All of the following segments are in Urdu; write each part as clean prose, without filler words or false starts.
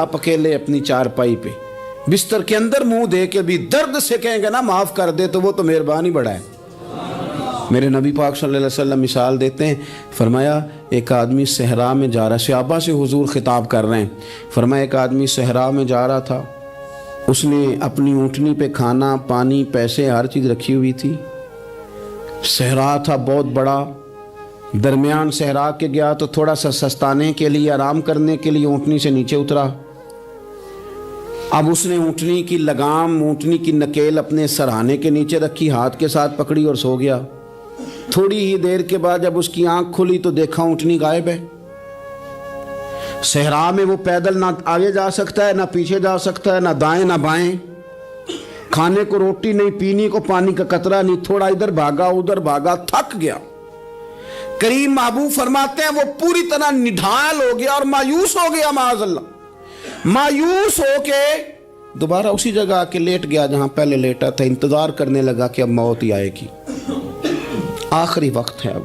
آپ اکیلے اپنی چارپائی پہ بستر کے اندر منہ دے کے بھی درد سے کہیں گے نا معاف کر دے تو وہ تو مہربانی بڑا ہے۔ میرے نبی پاک صلی اللہ علیہ وسلم مثال دیتے ہیں، فرمایا ایک آدمی صحرا میں جا رہا ہے، صحابہ سے حضور خطاب کر رہے ہیں، فرمایا ایک آدمی صحرا میں جا رہا تھا، اس نے اپنی اونٹنی پہ کھانا پانی پیسے ہر چیز رکھی ہوئی تھی، صحرا تھا بہت بڑا، درمیان صحرا کے گیا تو تھوڑا سا سستانے کے لیے آرام کرنے کے لیے اونٹنی سے نیچے اترا۔ اب اس نے اونٹنی کی لگام اونٹنی کی نکیل اپنے سرہانے کے نیچے رکھی، ہاتھ کے ساتھ پکڑی اور سو گیا۔ تھوڑی ہی دیر کے بعد جب اس کی آنکھ کھلی تو دیکھا اونٹنی غائب ہے۔ صحرا میں وہ پیدل نہ آگے جا سکتا ہے نہ پیچھے جا سکتا ہے، نہ دائیں نہ بائیں، کھانے کو روٹی نہیں، پینے کو پانی کا قطرہ نہیں، تھوڑا ادھر بھاگا ادھر بھاگا، تھک گیا۔ کریم محبوب فرماتے ہیں وہ پوری طرح نڈھال ہو گیا اور مایوس ہو گیا، معاذ اللہ، مایوس ہو کے دوبارہ اسی جگہ آ کے لیٹ گیا جہاں پہلے لیٹا تھا، انتظار کرنے لگا کہ اب موت ہی آئے گی، آخری وقت ہے، اب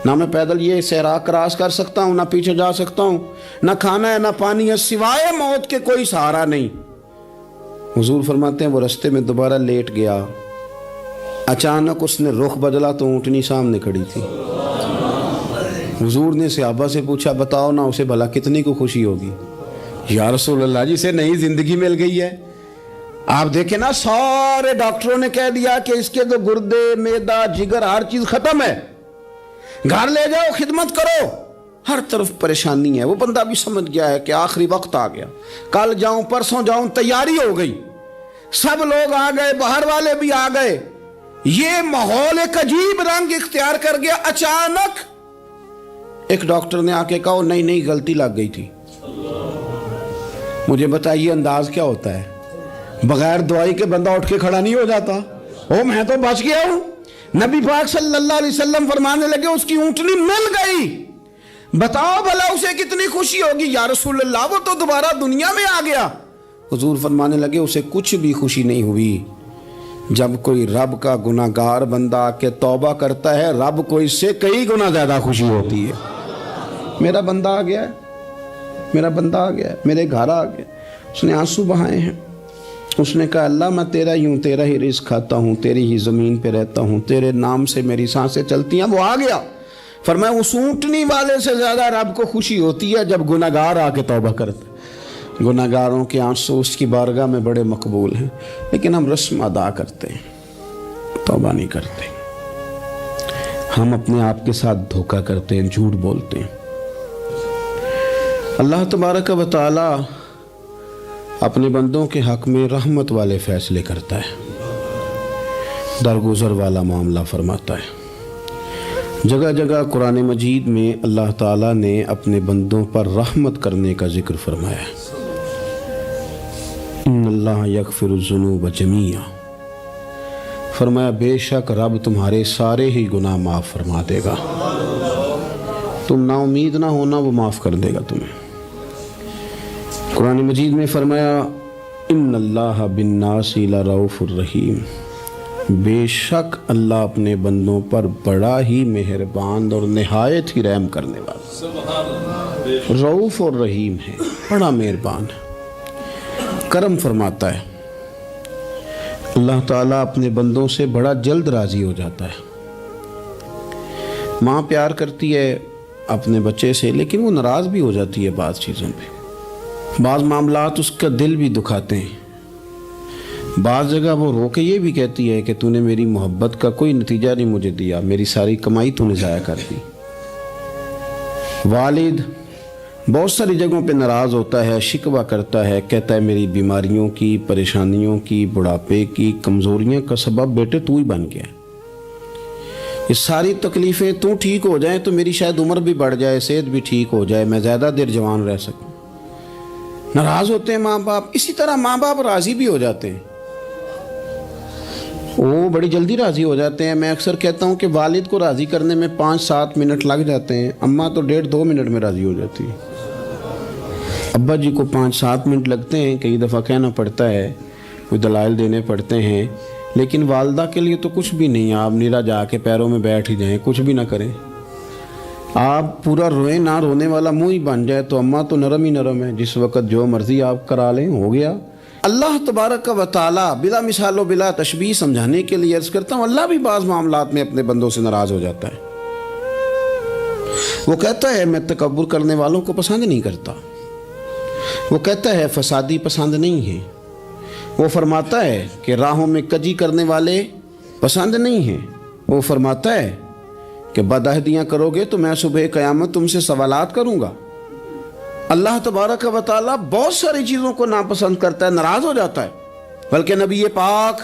نہ میں پیدل یہ صحرا کراس کر سکتا ہوں، نہ پیچھے جا سکتا ہوں، نہ کھانا ہے نہ پانی ہے، سوائے موت کے کوئی سہارا نہیں۔ حضور فرماتے ہیں وہ رستے میں دوبارہ لیٹ گیا، اچانک اس نے رخ بدلا تو اونٹنی سامنے کھڑی تھی۔ حضور نے صحابہ سے پوچھا بتاؤ نا اسے بھلا کتنی کو خوشی ہوگی؟ یا رسول اللہ جسے نئی زندگی مل گئی ہے۔ آپ دیکھیں نا سارے ڈاکٹروں نے کہہ دیا کہ اس کے تو گردے معدہ جگر ہر چیز ختم ہے، گھر لے جاؤ خدمت کرو، ہر طرف پریشانی ہے۔ وہ بندہ بھی سمجھ گیا ہے کہ آخری وقت آ گیا، کل جاؤں پرسوں جاؤں، تیاری ہو گئی، سب لوگ آ گئے، باہر والے بھی آ گئے، یہ ماحول ایک عجیب رنگ اختیار کر گیا۔ اچانک ایک ڈاکٹر نے آ کے کہا نہیں غلطی لگ گئی تھی۔ مجھے بتائیے انداز کیا ہوتا ہے؟ بغیر دوائی کے بندہ اٹھ کے کھڑا نہیں ہو جاتا، میں تو بچ گیا ہوں۔ نبی پاک صلی اللہ علیہ وسلم فرمانے لگے اس کی اونٹنی مل گئی، بتاؤ بھلا اسے کتنی خوشی ہوگی؟ یا رسول اللہ وہ تو دوبارہ دنیا میں آ گیا۔ حضور فرمانے لگے اسے کچھ بھی خوشی نہیں ہوئی۔ جب کوئی رب کا گناہ گار بندہ آ کے توبہ کرتا ہے، رب کو اس سے کئی گنا زیادہ خوشی ہوتی ہے۔ میرا بندہ آ گیا ہے، میرا بندہ آ گیا ہے، میرے گھر آ گیا۔ اس نے آنسو بہائے ہیں، اس نے کہا اللہ میں تیرا ہی ہوں، تیرا ہی رزق کھاتا ہوں، تیری ہی زمین پہ رہتا ہوں، تیرے نام سے میری سانسیں چلتی ہیں۔ وہ آ گیا۔ فرمایا اس اونٹنی والے سے زیادہ رب کو خوشی ہوتی ہے جب گناہگار آ کے توبہ کرتا ہے۔ گناہگاروں کے آنسو اس کی بارگاہ میں بڑے مقبول ہیں، لیکن ہم رسم ادا کرتے ہیں، توبہ نہیں کرتے، ہم اپنے آپ کے ساتھ دھوکہ کرتے ہیں، جھوٹ بولتے ہیں۔ اللہ تبارک و تعالی اپنے بندوں کے حق میں رحمت والے فیصلے کرتا ہے، درگزر والا معاملہ فرماتا ہے۔ جگہ جگہ قرآن مجید میں اللہ تعالیٰ نے اپنے بندوں پر رحمت کرنے کا ذکر فرمایا ہے۔ ان اللہ یغفر الذنوب جمیعا، فرمایا بے شک رب تمہارے سارے ہی گناہ معاف فرما دے گا، تم نا امید نہ ہونا، وہ معاف کر دے گا تمہیں۔ قرآن مجید میں فرمایا ان اللہ بالناس لرؤوف الرحیم، بے شک اللہ اپنے بندوں پر بڑا ہی مہربان اور نہایت ہی رحم کرنے والا، رؤوف اور رحیم ہے، بڑا مہربان ہے، کرم فرماتا ہے۔ اللہ تعالیٰ اپنے بندوں سے بڑا جلد راضی ہو جاتا ہے۔ ماں پیار کرتی ہے اپنے بچے سے، لیکن وہ ناراض بھی ہو جاتی ہے بعض چیزوں پہ، بعض معاملات اس کا دل بھی دکھاتے ہیں، بعض جگہ وہ رو کے یہ بھی کہتی ہے کہ تو نے میری محبت کا کوئی نتیجہ نہیں مجھے دیا، میری ساری کمائی تو نے ضائع کر دی۔ والد بہت ساری جگہوں پہ ناراض ہوتا ہے، شکوہ کرتا ہے، کہتا ہے میری بیماریوں کی، پریشانیوں کی، بڑھاپے کی، کمزوریاں کا سبب بیٹے تو ہی بن گیا، یہ ساری تکلیفیں تو ٹھیک ہو جائیں تو میری شاید عمر بھی بڑھ جائے، صحت بھی ٹھیک ہو جائے، میں زیادہ دیر جوان رہ سکوں۔ ناراض ہوتے ہیں ماں باپ، اسی طرح ماں باپ راضی بھی ہو جاتے ہیں، وہ بڑی جلدی راضی ہو جاتے ہیں۔ میں اکثر کہتا ہوں کہ والد کو راضی کرنے میں 5-7 منٹ لگ جاتے ہیں، اماں تو 1.5-2 منٹ میں راضی ہو جاتی ہے۔ ابا جی کو 5-7 منٹ لگتے ہیں، کئی دفعہ کہنا پڑتا ہے، کوئی دلائل دینے پڑتے ہیں، لیکن والدہ کے لیے تو کچھ بھی نہیں، آپ نیرا جا کے پیروں میں بیٹھ ہی جائیں، کچھ بھی نہ کریں، آپ پورا روئیں نہ رونے والا منہ ہی بن جائے تو اماں تو نرم ہی نرم ہے، جس وقت جو مرضی آپ کرا لیں ہو گیا۔ اللہ تبارک و تعالیٰ بلا مثال و بلا تشبیہ سمجھانے کے لیے عرض کرتا ہوں، اللہ بھی بعض معاملات میں اپنے بندوں سے ناراض ہو جاتا ہے۔ وہ کہتا ہے میں تکبر کرنے والوں کو پسند نہیں کرتا، وہ کہتا ہے فسادی پسند نہیں ہے، وہ فرماتا ہے کہ راہوں میں کجی کرنے والے پسند نہیں ہیں، وہ فرماتا ہے کہ بدعہدیاں کرو گے تو میں صبح قیامت تم سے سوالات کروں گا۔ اللہ تبارک و تعالیٰ بہت ساری چیزوں کو ناپسند کرتا ہے، ناراض ہو جاتا ہے، بلکہ نبی پاک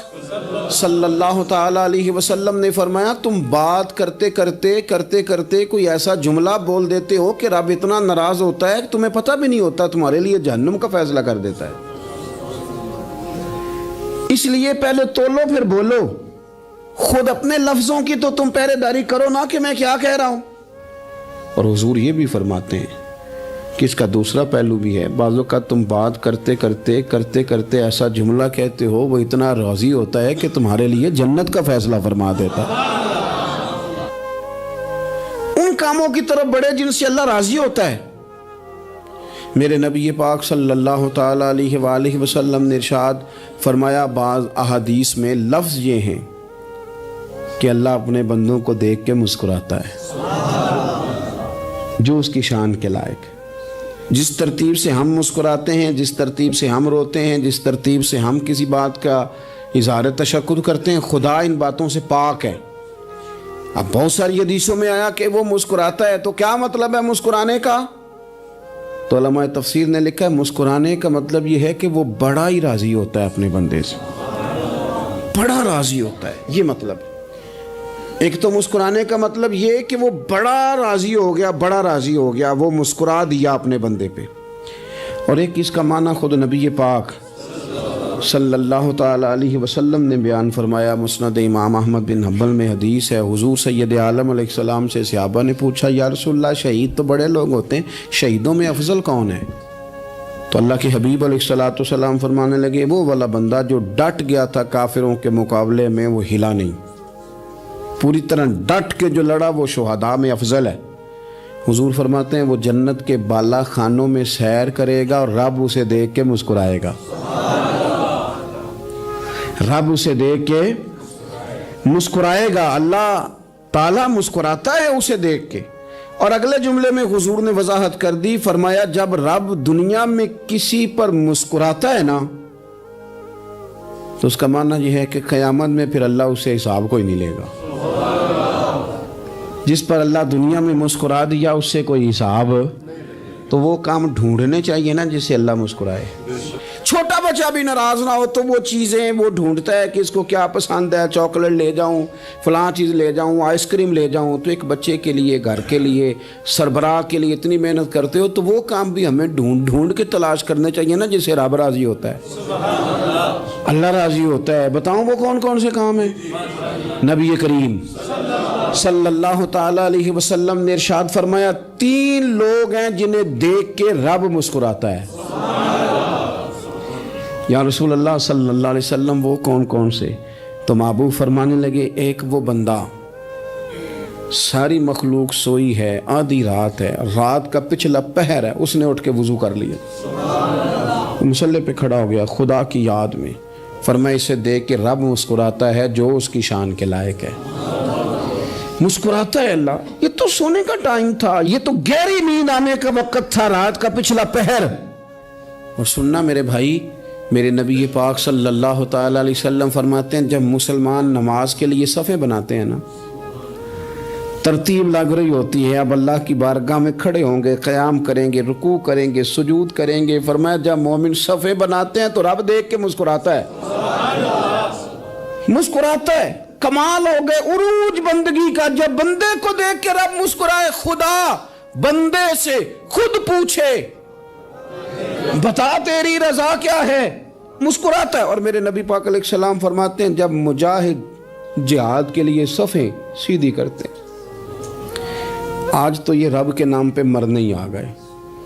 صلی اللہ تعالیٰ علیہ وسلم نے فرمایا تم بات کرتے کرتے کوئی ایسا جملہ بول دیتے ہو کہ رب اتنا ناراض ہوتا ہے کہ تمہیں پتہ بھی نہیں ہوتا، تمہارے لیے جہنم کا فیصلہ کر دیتا ہے۔ اس لیے پہلے تولو پھر بولو، خود اپنے لفظوں کی تو تم پہرے داری کرو نا کہ میں کیا کہہ رہا ہوں۔ اور حضور یہ بھی فرماتے ہیں کہ اس کا دوسرا پہلو بھی ہے، بعض اوقات تم بات کرتے ایسا جملہ کہتے ہو وہ اتنا راضی ہوتا ہے کہ تمہارے لیے جنت کا فیصلہ فرما دیتا ہے۔ ان کاموں کی طرف بڑے جن سے اللہ راضی ہوتا ہے۔ میرے نبی پاک صلی اللہ تعالیٰ علیہ وآلہ وسلم نے ارشاد فرمایا، بعض احادیث میں لفظ یہ ہیں کہ اللہ اپنے بندوں کو دیکھ کے مسکراتا ہے جو اس کی شان کے لائق۔ جس ترتیب سے ہم مسکراتے ہیں، جس ترتیب سے ہم روتے ہیں، جس ترتیب سے ہم کسی بات کا اظہار تشکر کرتے ہیں، خدا ان باتوں سے پاک ہے۔ اب بہت ساری حدیثوں میں آیا کہ وہ مسکراتا ہے، تو کیا مطلب ہے مسکرانے کا؟ تو علماء تفسیر نے لکھا ہے مسکرانے کا مطلب یہ ہے کہ وہ بڑا ہی راضی ہوتا ہے اپنے بندے سے، بڑا راضی ہوتا ہے، یہ مطلب۔ ایک تو مسکرانے کا مطلب یہ کہ وہ بڑا راضی ہو گیا، وہ مسکرا دیا اپنے بندے پہ۔ اور ایک اس کا معنی خود نبی پاک صلی اللہ تعالیٰ علیہ وسلم نے بیان فرمایا، مسند امام احمد بن حنبل میں حدیث ہے، حضور سید عالم علیہ السلام سے صحابہ نے پوچھا یا رسول اللہ شہید تو بڑے لوگ ہوتے ہیں، شہیدوں میں افضل کون ہے؟ تو اللہ کے حبیب علیہ السلام فرمانے لگے وہ والا بندہ جو ڈٹ گیا تھا کافروں کے مقابلے میں، وہ ہلا نہیں، پوری طرح ڈٹ کے جو لڑا وہ شہداء میں افضل ہے۔ حضور فرماتے ہیں وہ جنت کے بالا خانوں میں سیر کرے گا اور رب اسے دیکھ کے مسکرائے گا، رب اسے دیکھ کے مسکرائے گا، اللہ تعالیٰ مسکراتا ہے اسے دیکھ کے۔ اور اگلے جملے میں حضور نے وضاحت کر دی، فرمایا جب رب دنیا میں کسی پر مسکراتا ہے نا تو اس کا معنی یہ ہے کہ قیامت میں پھر اللہ اسے حساب کوئی نہیں لے گا۔ جس پر اللہ دنیا میں مسکرا دیا اس سے کوئی حساب، تو وہ کام ڈھونڈنے چاہیے نا جس سے اللہ مسکرائے۔ چھوٹا بچہ بھی ناراض نہ ہو تو وہ چیزیں وہ ڈھونڈتا ہے کہ اس کو کیا پسند ہے، چاکلیٹ لے جاؤں، فلاں چیز لے جاؤں، آئس کریم لے جاؤں۔ تو ایک بچے کے لیے، گھر کے لیے، سربراہ کے لیے اتنی محنت کرتے ہو تو وہ کام بھی ہمیں ڈھونڈ کے تلاش کرنے چاہیے نا جس سے رب راضی ہوتا ہے، اللہ راضی ہوتا ہے۔ بتاؤں وہ کون کون سے کام ہیں؟ نبی کریم صلی اللہ تعالیٰ علیہ وسلم نے ارشاد فرمایا 3 لوگ ہیں جنہیں دیکھ کے رب مسکراتا ہے۔ یا رسول اللہ صلی اللہ علیہ وسلم وہ کون کون سے؟ تو محبوب فرمانے لگے ایک وہ بندہ ساری مخلوق سوئی ہے، آدھی رات ہے، رات کا پچھلا پہر ہے، اس نے اٹھ کے وضو کر لیا، مصلی پہ کھڑا ہو گیا خدا کی یاد میں، فرمایا اسے دیکھ کے رب مسکراتا ہے جو اس کی شان کے لائق ہے۔ مسکراتا ہے اللہ۔ یہ تو سونے کا ٹائم تھا، یہ تو گہری نیند آنے کا وقت تھا، رات کا پچھلا پہر۔ اور سننا میرے بھائی، میرے نبی پاک صلی اللہ تعالیٰ علیہ وسلم فرماتے ہیں جب مسلمان نماز کے لیے صفیں بناتے ہیں نا، ترتیب لگ رہی ہوتی ہے، اب اللہ کی بارگاہ میں کھڑے ہوں گے، قیام کریں گے، رکوع کریں گے، سجود کریں گے، فرمایا جب مومن صفیں بناتے ہیں تو رب دیکھ کے مسکراتا ہے، مسکراتا ہے۔ کمال ہو گئے عروج بندگی کا، جب بندے کو دیکھ کے رب مسکرائے، خدا بندے سے خود پوچھے بتا تیری رضا کیا ہے، مسکراتا ہے۔ اور میرے نبی پاک علیہ السلام فرماتے ہیں جب مجاہد جہاد کے لیے صفیں سیدھی کرتے ہیں، آج تو یہ رب کے نام پہ مرنے ہی آ گئے،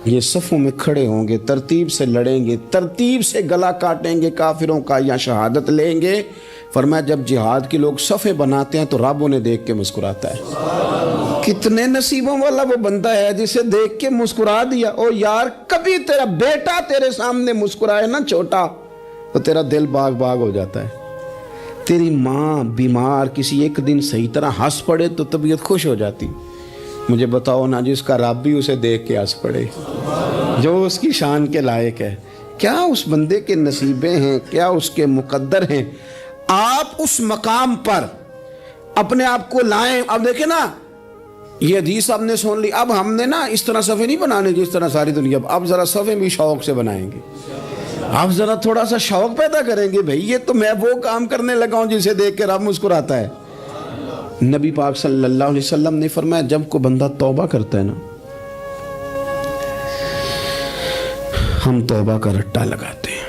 یہ صفوں میں کھڑے ہوں گے، ترتیب سے لڑیں گے، ترتیب سے گلا کاٹیں گے کافروں کا یا شہادت لیں گے۔ فرمایا جب جہاد کے لوگ صفے بناتے ہیں تو رب انہیں دیکھ کے مسکراتا ہے۔ کتنے نصیبوں والا وہ بندہ ہے جسے دیکھ کے مسکرا دیا۔ او یار کبھی تیرا بیٹا تیرے سامنے مسکرائے نا چھوٹا تو تیرا دل باغ باغ ہو جاتا ہے۔ تیری ماں بیمار کسی ایک دن صحیح طرح ہنس پڑے تو طبیعت خوش ہو جاتی۔ مجھے بتاؤ نا جس کا رب بھی اسے دیکھ کے ہنس پڑے، جو اس کی شان کے لائق ہے، کیا اس بندے کے نصیبیں ہیں، کیا اس کے مقدر ہیں۔ آپ اس مقام پر اپنے آپ کو لائیں۔ اب دیکھیں نا یہ حدیث آپ نے سن لی، اب ہم نے نا اس طرح صفحے نہیں بنانے جس طرح ساری دنیا، اب ذرا صفحے بھی شوق سے بنائیں گے۔ آپ ذرا تھوڑا سا شوق پیدا کریں گے، بھئی یہ تو میں وہ کام کرنے لگا ہوں جسے دیکھ کے رب مسکراتا ہے۔ نبی پاک صلی اللہ علیہ وسلم نے فرمایا جب کوئی بندہ توبہ کرتا ہے نا، ہم توبہ کا رٹا لگاتے ہیں،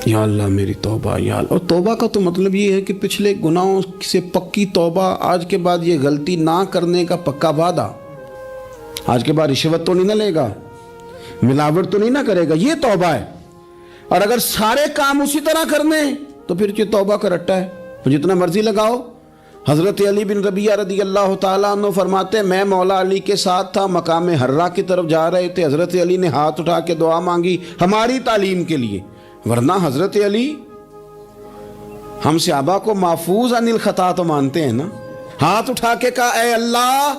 یا اللہ میری توبہ یا اللہ۔ اور توبہ کا تو مطلب یہ ہے کہ پچھلے گناہوں سے پکی توبہ، آج کے بعد یہ غلطی نہ کرنے کا پکا وعدہ، آج کے بعد رشوت تو نہیں نہ لے گا، ملاوٹ تو نہیں نہ کرے گا، یہ توبہ ہے۔ اور اگر سارے کام اسی طرح کرنے تو پھر یہ توبہ کا رٹا ہے، جتنا مرضی لگاؤ۔ حضرت علی بن ربیعہ رضی اللہ تعالیٰ عنہ فرماتے ہیں میں مولا علی کے ساتھ تھا، مقام حرہ کی طرف جا رہے تھے، حضرت علی نے ہاتھ اٹھا کے دعا مانگی ہماری تعلیم کے لیے، ورنہ حضرت علی ہم صحابہ کو محفوظ عن الخطا تو مانتے ہیں نا۔ ہاتھ اٹھا کے کہا اے اللہ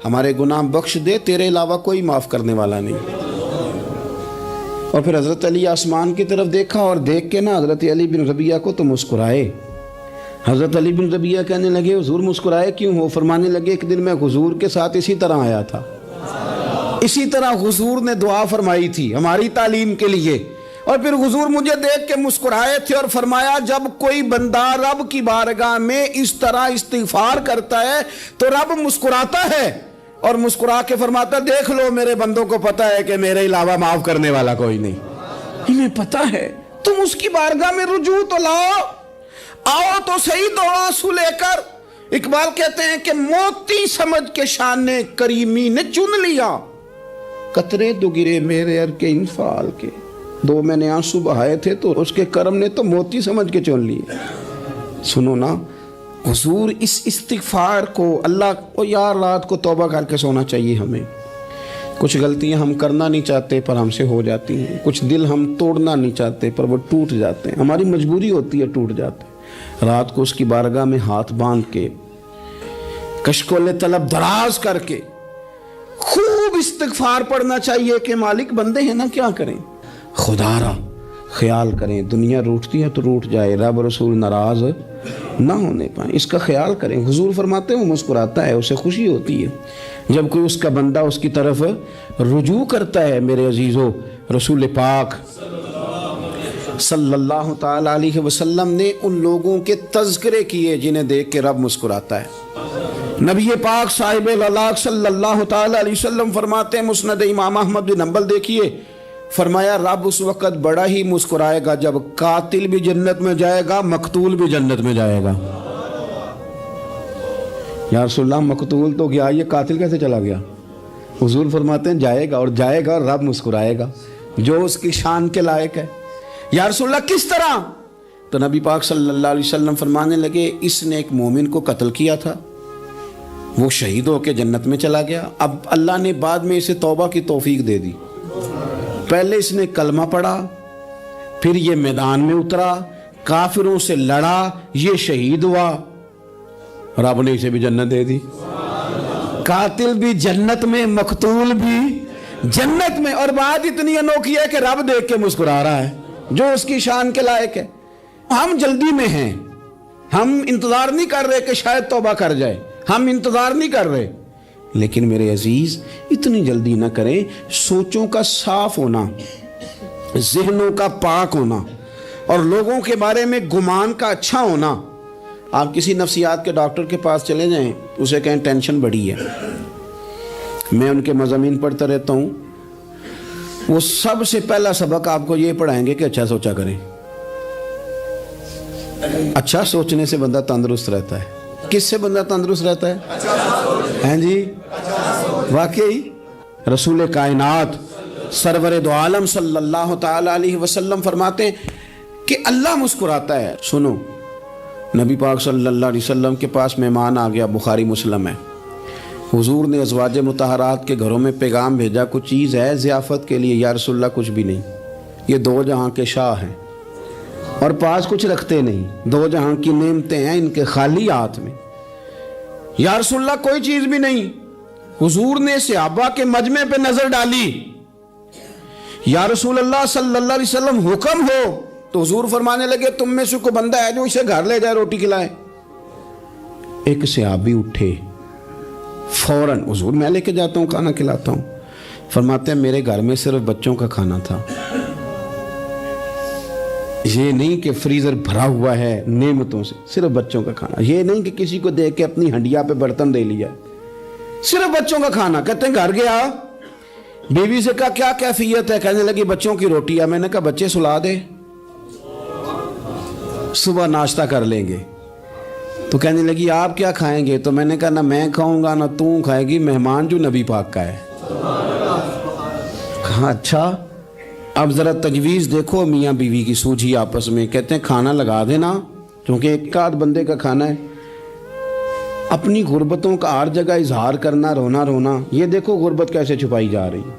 ہمارے گناہ بخش دے، تیرے علاوہ کوئی معاف کرنے والا نہیں۔ اور پھر حضرت علی آسمان کی طرف دیکھا اور دیکھ کے نا حضرت علی بن ربیعہ کو تو مسکرائے۔ حضرت علی بن ربیعہ کہنے لگے حضور مسکرائے کیوں ہو؟ فرمانے لگے ایک دن میں حضور کے ساتھ اسی طرح آیا تھا، اسی طرح حضور نے دعا فرمائی تھی ہماری تعلیم کے لیے، اور پھر حضور مجھے دیکھ کے مسکرائے تھے اور فرمایا جب کوئی بندہ رب کی بارگاہ میں اس طرح استغفار کرتا ہے تو رب مسکراتا ہے، اور مسکرا کے فرماتا دیکھ لو میرے بندوں کو پتا ہے کہ میرے علاوہ معاف کرنے والا کوئی نہیں، انہیں پتا ہے، تم اس کی بارگاہ میں رجوع تو لاؤ، آؤ تو صحیح دو آنسو لے کر۔ اقبال کہتے ہیں کہ موتی سمجھ کے شان کریمی نے چن لیا، قطرے دو گرے میرے ار کے انفعال کے، دو میں نے آنسو بہائے تھے تو اس کے کرم نے تو موتی سمجھ کے چن لیے۔ سنو نا حضور اس استغفار کو اللہ کو یار رات کو توبہ کر کے سونا چاہیے ہمیں۔ کچھ غلطیاں ہم کرنا نہیں چاہتے پر ہم سے ہو جاتی ہیں، کچھ دل ہم توڑنا نہیں چاہتے پر وہ ٹوٹ جاتے ہیں، ہماری مجبوری ہوتی ہے ٹوٹ جاتے ہیں۔ رات کو اس کی بارگاہ میں ہاتھ باندھ کے کشکول طلب دراز کر کے خوب استغفار پڑھنا چاہیے کہ مالک بندے ہیں نا کیا کریں، خدا را خیال کریں، دنیا روٹتی ہے تو روٹ جائے، رب رسول ناراض نہ ہونے پائیں، اس کا خیال کریں۔ حضور فرماتے ہیں وہ مسکراتا ہے، اسے خوشی ہوتی ہے جب کوئی اس کا بندہ اس کی طرف رجوع کرتا ہے۔ میرے عزیزو رسول پاک صلی اللہ تعالیٰ علیہ وسلم نے ان لوگوں کے تذکرے کیے جنہیں دیکھ کے رب مسکراتا ہے۔ نبی پاک صاحب الاخلاق صلی اللہ تعالیٰ علیہ وسلم فرماتے ہیں، مسند امام احمد بن حنبل دیکھیے، فرمایا رب اس وقت بڑا ہی مسکرائے گا جب قاتل بھی جنت میں جائے گا، مقتول بھی جنت میں جائے گا۔ یا رسول اللہ مقتول تو گیا، یہ قاتل کیسے چلا گیا؟ حضور فرماتے ہیں جائے گا، اور جائے گا اور رب مسکرائے گا جو اس کی شان کے لائق ہے۔ یا رسول اللہ کس طرح؟ تو نبی پاک صلی اللہ علیہ وسلم فرمانے لگے اس نے ایک مومن کو قتل کیا تھا، وہ شہید ہو کے جنت میں چلا گیا، اب اللہ نے بعد میں اسے توبہ کی توفیق دے دی، پہلے اس نے کلمہ پڑھا، پھر یہ میدان میں اترا، کافروں سے لڑا، یہ شہید ہوا، رب نے اسے بھی جنت دے دی۔ قاتل بھی جنت میں، مقتول بھی جنت میں، اور بات اتنی انوکھی ہے کہ رب دیکھ کے مسکرا رہا ہے جو اس کی شان کے لائق ہے۔ ہم جلدی میں ہیں، ہم انتظار نہیں کر رہے کہ شاید توبہ کر جائے، ہم انتظار نہیں کر رہے، لیکن میرے عزیز اتنی جلدی نہ کریں۔ سوچوں کا صاف ہونا، ذہنوں کا پاک ہونا، اور لوگوں کے بارے میں گمان کا اچھا ہونا۔ آپ کسی نفسیات کے ڈاکٹر کے پاس چلے جائیں، اسے کہیں ٹینشن بڑھی ہے، میں ان کے مضامین پڑھتا رہتا ہوں، وہ سب سے پہلا سبق آپ کو یہ پڑھائیں گے کہ اچھا سوچا کریں۔ اچھا سوچنے سے بندہ تندرست رہتا ہے۔ کس سے بندہ تندرست رہتا ہے؟ ہیں جی واقعی رسول کائنات سرور دو عالم صلی اللہ تعالی علیہ وسلم فرماتے ہیں کہ اللہ مسکراتا ہے۔ سنو نبی پاک صلی اللہ علیہ وسلم کے پاس مہمان آ گیا، بخاری مسلم ہے۔ حضور نے ازواج مطہرات کے گھروں میں پیغام بھیجا، کچھ چیز ہے ضیافت کے لیے؟ یا رسول اللہ کچھ بھی نہیں، یہ دو جہاں کے شاہ ہیں اور پاس کچھ رکھتے نہیں، دو جہاں کی نعمتیں ہیں ان کے خالی ہاتھ میں۔ یا رسول اللہ کوئی چیز بھی نہیں۔ حضور نے صحابہ کے مجمع پہ نظر ڈالی، یا رسول اللہ صلی اللہ علیہ وسلم حکم ہو، تو حضور فرمانے لگے تم میں سے کوئی بندہ ہے جو اسے گھر لے جائے روٹی کھلائے؟ ایک صحابی اٹھے فوراً، حضور میں لے کے جاتا ہوں کھانا کھلاتا ہوں۔ فرماتے ہیں میرے گھر میں صرف بچوں کا کھانا تھا، یہ نہیں کہ فریزر بھرا ہوا ہے نعمتوں سے، صرف بچوں کا کھانا۔ یہ نہیں کہ کسی کو دیکھ کے اپنی ہنڈیا پہ برتن دے لیا، صرف بچوں کا کھانا۔ کہتے ہیں گھر گیا، بیوی سے کہا کیا کیفیت ہے؟ کہنے لگی بچوں کی روٹی ہے۔ میں نے کہا بچے سلا دے، صبح ناشتہ کر لیں گے۔ تو کہنے لگی آپ کیا کھائیں گے؟ تو میں نے کہا نہ میں کھاؤں گا نہ تو کھائے گی، مہمان جو نبی پاک کا ہے۔ کہا اچھا، اب ذرا تجویز دیکھو میاں بیوی کی سوجھی آپس میں۔ کہتے ہیں کھانا لگا دینا، کیونکہ ایک آدھ بندے کا کھانا ہے۔ اپنی غربتوں کا ہر جگہ اظہار کرنا، رونا رونا، یہ دیکھو غربت کیسے چھپائی جا رہی ہے۔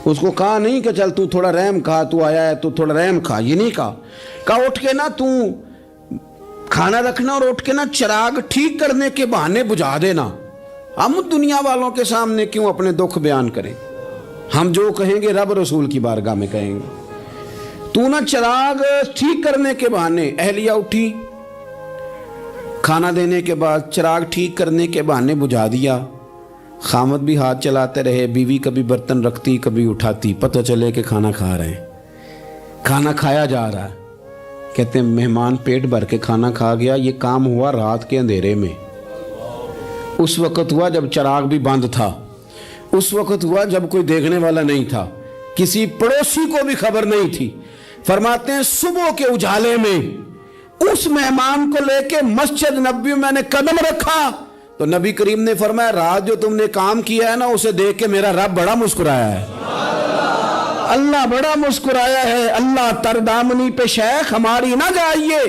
اس کو کہا نہیں کہ چل تو تھوڑا رحم کھا، تو آیا ہے تو تھوڑا رحم کھا، یہ نہیں کہا۔ کہا اٹھ کے نا تو کھانا رکھنا اور اٹھ کے نا چراغ ٹھیک کرنے کے بہانے بجھا دینا۔ ہم دنیا والوں کے سامنے کیوں اپنے دکھ بیان کریں؟ ہم جو کہیں گے رب رسول کی بارگاہ میں کہیں گے۔ تو نا چراغ ٹھیک کرنے کے بہانے۔ اہلیہ اٹھی، کھانا دینے کے بعد چراغ ٹھیک کرنے کے بہانے بجھا دیا۔ خامد بھی ہاتھ چلاتے رہے، بیوی کبھی برتن رکھتی کبھی اٹھاتی، پتہ چلے کہ کھانا کھا رہے ہیں، کھانا کھایا جا رہا ہے۔ کہتے ہیں مہمان پیٹ بھر کے کھانا کھا گیا۔ یہ کام ہوا رات کے اندھیرے میں، اس وقت ہوا جب چراغ بھی بند تھا، اس وقت ہوا جب کوئی دیکھنے والا نہیں تھا، کسی پڑوسی کو بھی خبر نہیں تھی۔ فرماتے ہیں صبح کے اجالے میں اس مہمان کو لے کے مسجد نبوی میں نے قدم رکھا تو نبی کریم نے فرمایا رات جو تم نے کام کیا ہے نا، اسے دیکھ کے میرا رب بڑا مسکرایا ہے، اللہ بڑا مسکرایا ہے۔ اللہ تر دامنی پہ شیخ ہماری نہ جائیے،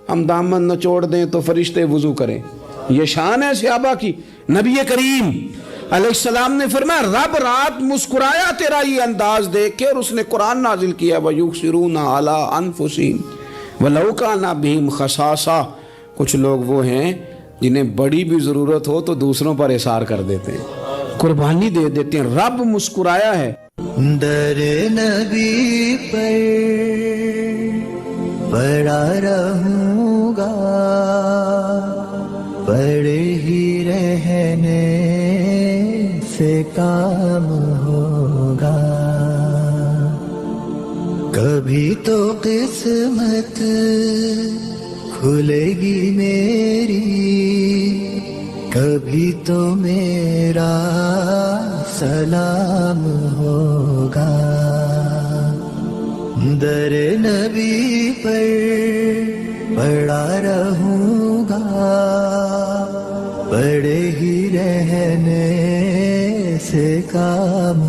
ہم دامن نہ چھوڑ دیں تو فرشتے وضو کریں۔ یہ شان ہے صحابہ کی۔ نبی کریم علیہ السلام نے فرمایا رب رات مسکرایا تیرا یہ انداز دیکھ کے، اور اس نے قرآن نازل کیا وَيُؤْثِرُونَ عَلَىٰ أَنفُسِهِمْ وَلَوْ كَانَ بِهِمْ خَصَاصَةٌ۔ کچھ لوگ وہ ہیں جنہیں بڑی بھی ضرورت ہو تو دوسروں پر اثار کر دیتے ہیں، قربانی دے دیتے ہیں۔ رب مسکرایا ہے۔ در نبی پر پڑا رہوں گا، پڑے ہی رہنے سے کام ہوگا، کبھی تو قسمت کھلے گی میری، کبھی تو میرا سلام ہوگا۔ در نبی پر پڑا رہوں گا، پڑے ہی رہنے سے کام